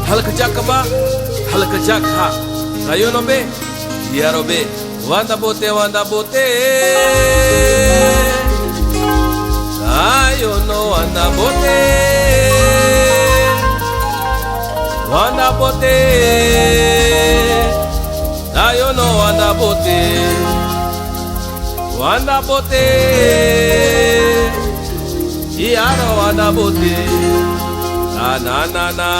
halka jakaba, halka jakha. Tayo no be, diaro be. Wanda bote, wanda bote. Tayo no wanda bote. Wanda bote. Tayo no wanda bote. Wanda bote. Iaro wanda bote. Na na na na.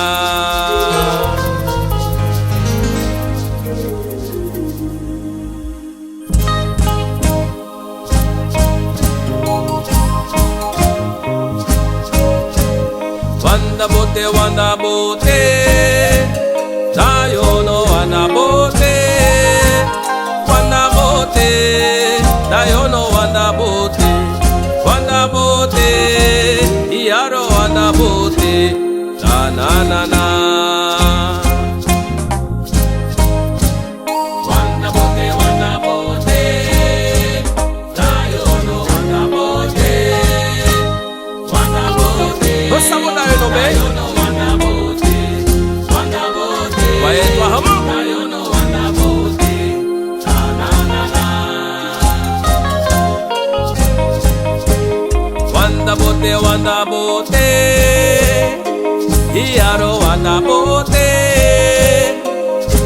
Wanda bote, tayo no wanda bote. Wanda bote, tayo no wanda bote. Wanda bote, iaro wanda bote. Na na na na. Wanda bote, tayo no wanda bote. Wanda bote, osamo tayo no be. Tayo no wanda bote. Wanda bote, wae twa hamo. Tayo no wanda bote. Na na na na. Wanda bote. Iaro wanda bote.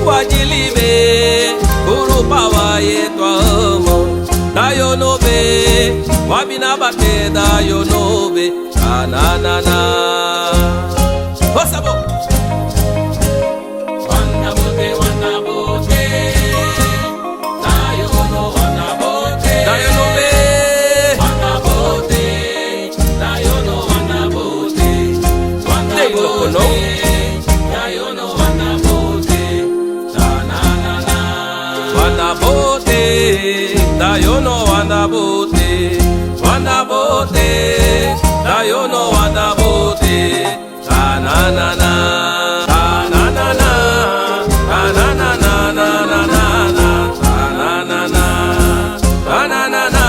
Wajilibe urupa wae twa hamo. Tayo no be. Wabina bate tayo no be. Na na na na. Osabo. Wanda bote. Tayo no wanda bote. Tayo no be. Wanda bote. Tayo no wanda bote. Wanda bote. Tayo no wanda bote. Na na na na. Wanda bote. Tayo no wanda bote. Wanda bote. Tayo no wanda bote. Na na na na. Na na na na. Na na na na na na na. Na na na. Na na na na.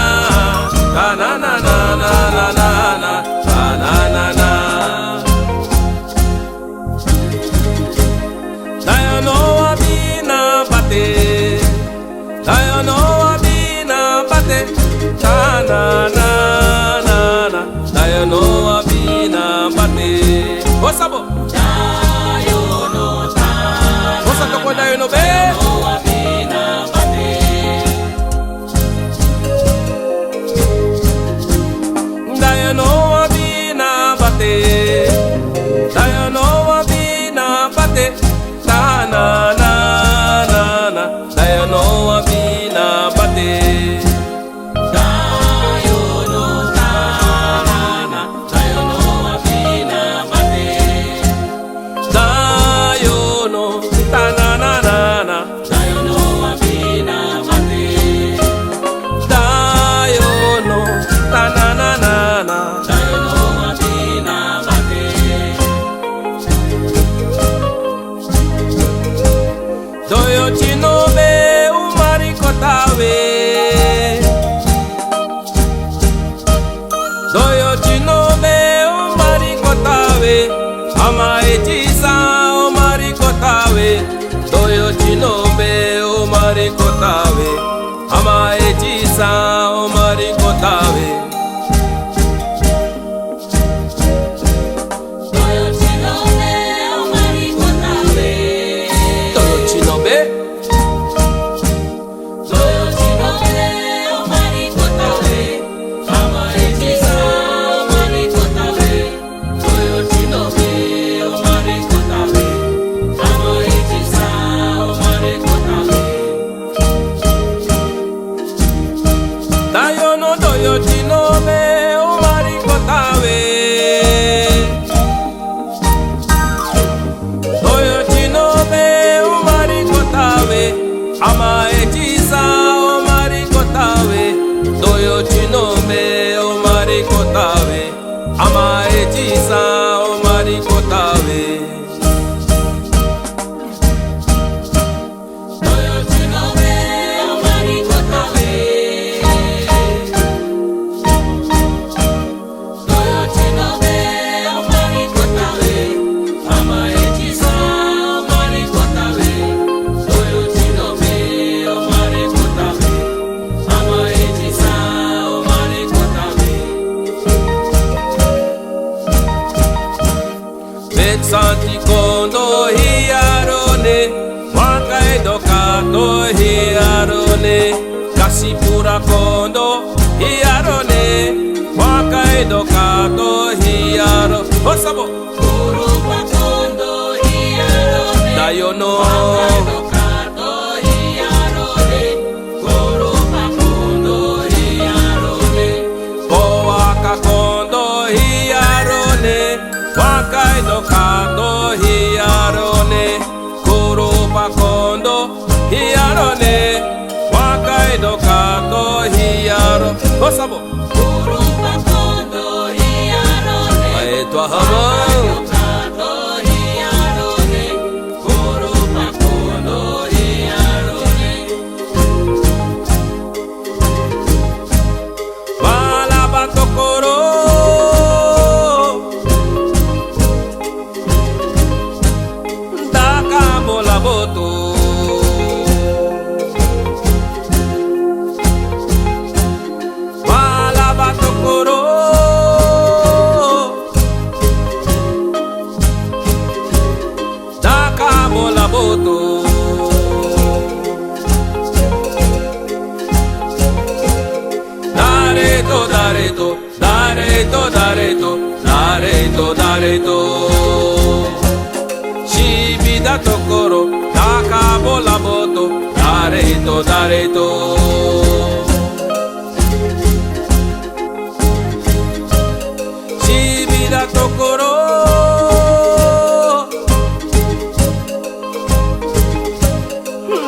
Na na na na na na na. Na na na. Tayo no wabina bate. Tayo no wabina bate. Na na na. Tayo no wabina bate. Osabo. Tayo no ta. Osaka kwa tayo no be. Tayo no wabina bate. Tayo no wabina bate. Tayo no wabina bate. Na na na na na. Tayo no wabina bate. Doyo chinobe umari kotawe. Doyo chinobe umari kotawe. Amae chisa umari kotawe. Doyo chinobe umari kotawe. Amae chisa umari kotawe. Doyo chinobe umari kotawe. Doyo chinobe. Doyo chinobe umari kotawe. Amae chisa umari kotawe. Doyo chinobe umari santi kondo hiarone, wakai dokato hiarone, kasipura kondo hiarone, wakai dokato hiaro. Osabo kurupa kondo hiarone, dayono wakai dokato hiarone, kurupa kondo hiarone, powaka kondo hiarone, wakai dokato hiarone, kurupa kondo hiarone, wakai dokato hiaro. Osabo kurupa kondo hiarone, aetwa hamang dokato hiarone, kurupa kondo hiarone. Malabato koro boto, malabato koro, dakamo la boto, dareto, dareto, dareto, dareto, dareto, dareto. Da tokoro, takabo la boto, dareto, dareto. Shibi da tokoro,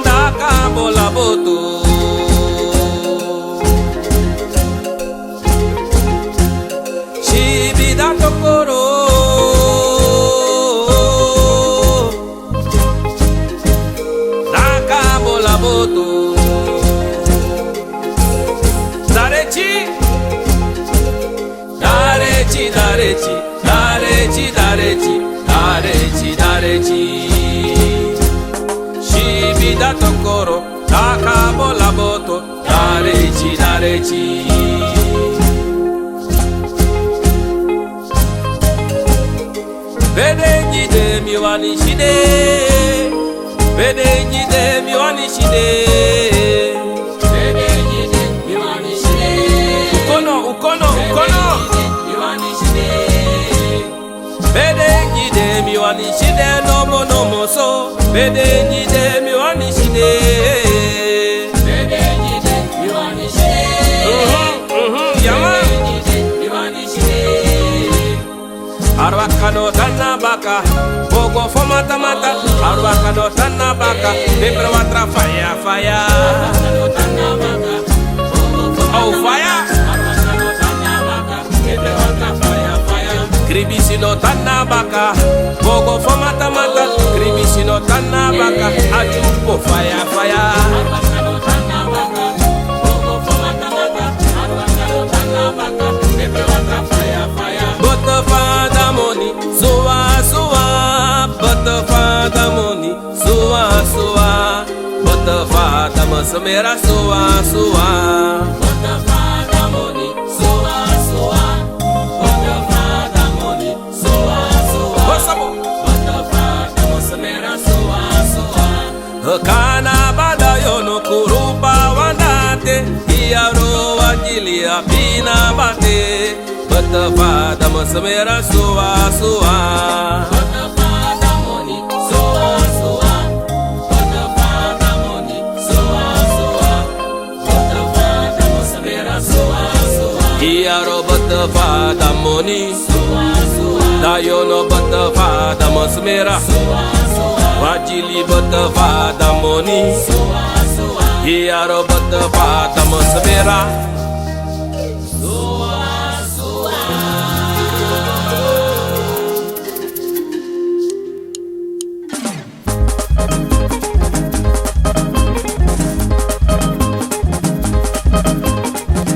takabo la boto. Shibi da tokoro, dareci, dareci, dareci, dareci, dareci, dareci, dareci. Shibi da tokoro, takabo la boto, dareci, dareci. Bedengi de miwani shide, bedengi de miwani shide, bedengi de miwani shide. Ukono, ukono, ukono, miwani shide. Bedengi de miwani shide, nomo nomo so. Bedengi de miwani shide, bedengi de miwani shide. Yama. Arwakano tanabaka, bogo fomata mata. Arwakano tanabaka, pepra watra fire fire. Oh fire. Arwakano tanabaka, pepra watra fire fire. Kribisino tanabaka, bogo fomata mata. Kribisino tanabaka, ajupo fire fire. Arwakano tanabaka, bogo fomata mata. Arwakano tanabaka, pepra watra fire fire. Butterfly money, soa soa, butterfly money, soa soa, butterfly masamera soa soa, butterfly money, soa soa, butterfly money, soa soa, butterfly masamera soa soa. Kana bada yono kurupa wandate, iaro wajili apina bate. Butterfly masamera soa soa, butterfly money soa soa, butterfly money soa soa, butterfly masamera soa soa. Iaro butterfly money soa soa, dayono butterfly masamera soa soa, wajili butterfly money soa soa. Iaro butterfly masamera.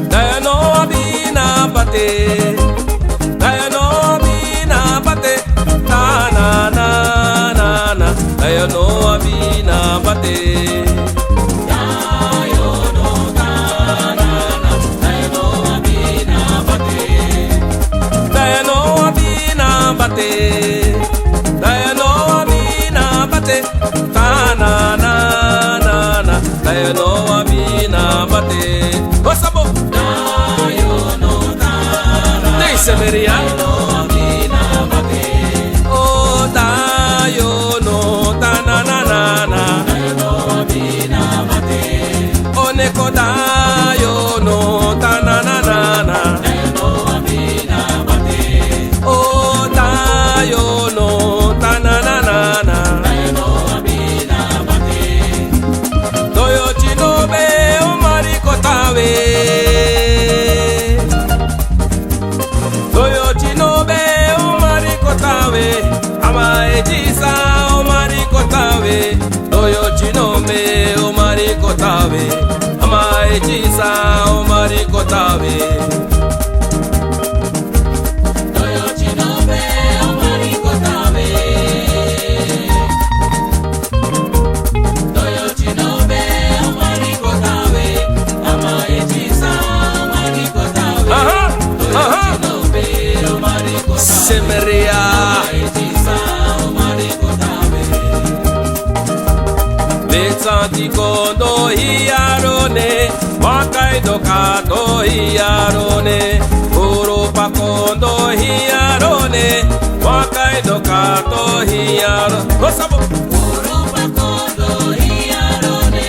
Dayano abina bate, na na na na na. Dayano abina bate, dayano na na na. Dayano abina bate, dayano abina bate, bate, ta na na na na, da yo no abina bate. O sabo, da yo no ta na, dei semeria, no abina bate. O da yo no ta na na na na, da yo no abina bate. O neko da yo no ta na na na na, da yo no abina bate. O da yo no ta na na na na, da yo no abina bate. Doyo chinobe o mariko tawe, doyo chinobe o mariko tawe, ama ejisa o mariko tawe. Doyo chinobe o mariko tawe, ama ejisa o mariko tawe. Doyo chinobe o mariko tawe, doyo chinobe o mariko tawe, ama ejisa o mariko tawe. Doyo chinobe o mariko tawe, semeria ejisa o mariko tawe. Betsanti kondo hiarone, Hokkaido kato hiarone, Europa kondo hiarone, Hokkaido kato hiarone. Osabo. Europa kondo hiarone,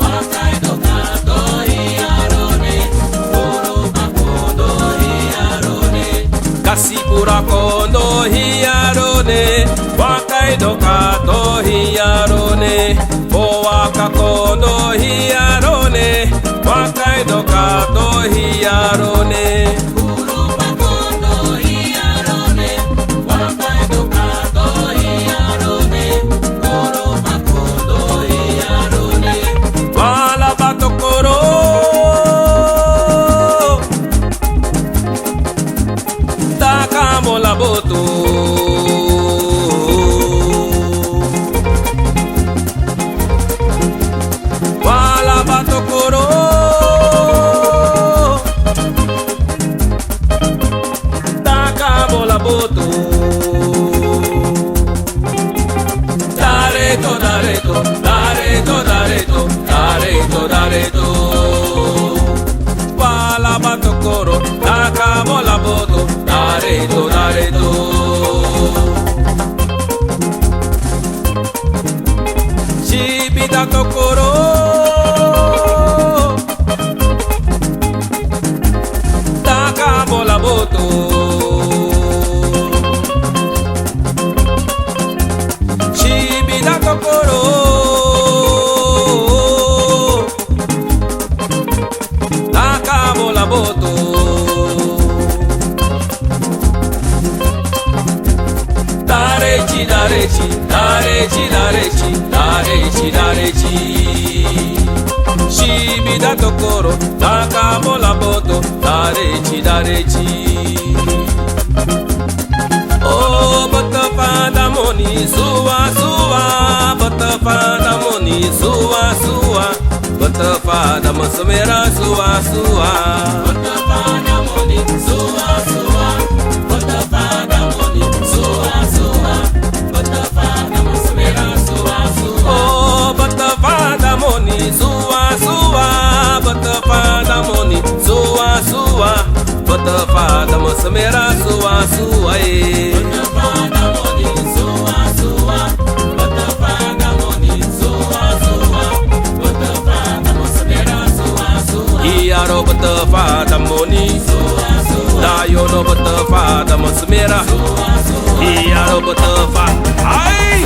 Hokkaido kato hiarone, Europa kondo hiarone. Kasipura kondo hiarone, Hokkaido kato hiarone, Owaka kondo hiarone, Hokkaido kato hiarone. Europa kondo hiarone, Hokkaido kato hiarone, Europa kondo hiarone. Wala batokoro, takamo laboto. Wala batokoro, takamo laboto. Dareto, dareto, dareto, dareto, dareto, dareto. Wala batokoro, takamo laboto. Dareto, dareto. Shibita tokoro, takamo laboto. Shibita tokoro, takamo laboto. Darechi, darechi, darechi, darechi, darechi, darechi. Shibita tokoro, takamo laboto. Darechi, darechi. Oh, butterfly moni, suwa, suwa, butterfly moni, suwa, suwa, butterfly masmera, suwa, suwa. Butterfly moni, suwa, suwa, butterfly moni, suwa, suwa, butterfly masmera, suwa, suwa. Oh, butterfly moni, suwa, suwa, butterfly moni, suwa, suwa, butterfly masmera, suwa, suwa. Butterfly moni, suwa, suwa, butterfly moni, suwa, suwa, butterfly masmera, suwa, suwa. Hiaro butterfly moni, suwa, suwa, dayo no butterfly masmera, suwa, suwa. Hiaro butterfly, ay,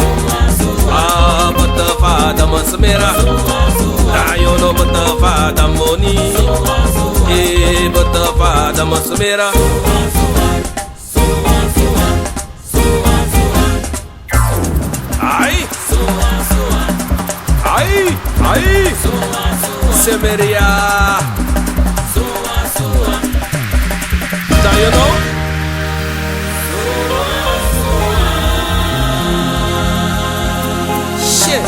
ah butterfly masmera, suwa, suwa, dayo no butterfly moni, suwa, suwa. Eh butterfly masmera, suwa, suwa, suwa, suwa, suwa, suwa. Ay, suwa, suwa, ay, ay, suwa, suwa. Semeria, suwa, suwa. Do you know? Suwa, suwa. Shit.